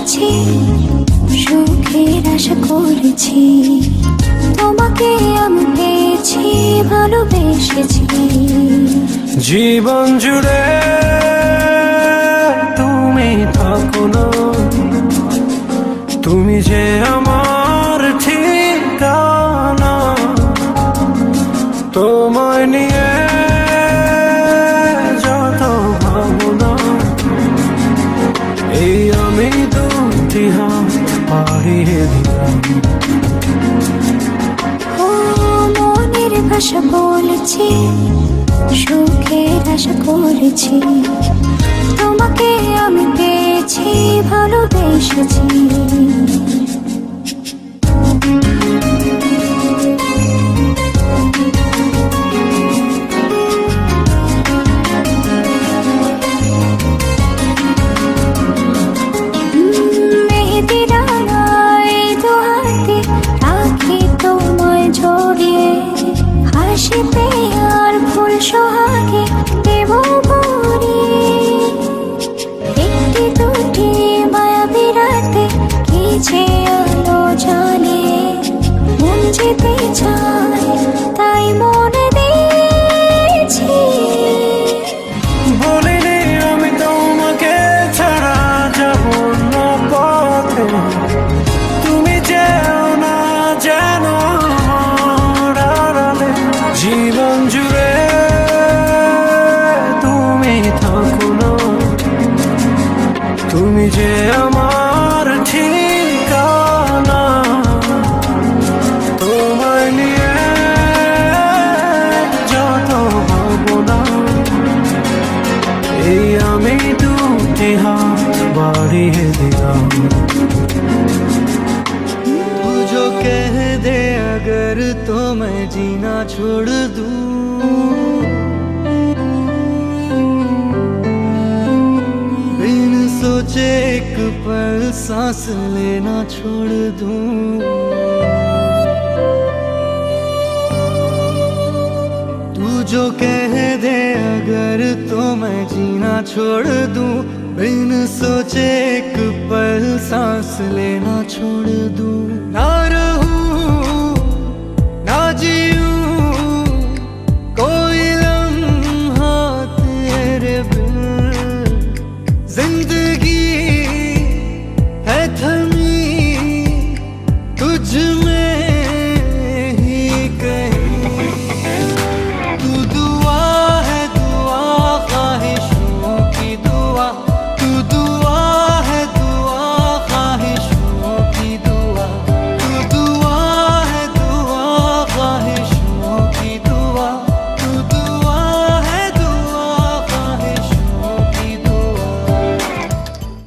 বসেছি, সুখের আশা করেছি, তোমাকে আমি পেয়েছি, ভালোবেসেছি। জীবন জুড়ে তুমি থাকো না, তুমি যে আমার ঠিকানা। তোমায় নিয়ে যত ভাবনা, এই আমি দুটি হাত বাড়িয়ে দিলাম। ও মনের ভাষা বলেছি, সুখের আশা করেছি, তোমাকে আমি পেয়েছি, ভালোবেসেছি। হাসিতে আর ফুল সোহাগে দেব ভরিয়ে, একটি দুটি মায়াবী রাতে কি যে আলো জ্বালিয়ে, মন যেতে চায় তাই মনে দিয়েছি। বলিনি আমি তোমাকে ছাড়া যাব না পথে, তুমি যেও না যেন আড়ালে। জীবন জুড়ে তুমি থাকো না, তুমি যে আমার ঠিকানা। তোমায় নিয়ে যত ভাবনা, এই আমি দুটি হাত বাড়িয়ে দিলাম। जो कह दे अगर तो मैं जीना छोड़ दूं, बिन सोचे एक पल सांस लेना छोड़ दूं। तू जो कह दे अगर तो मैं जीना छोड़ दूं, बिन सोचे एक पल सांस लेना छोड़ दूं।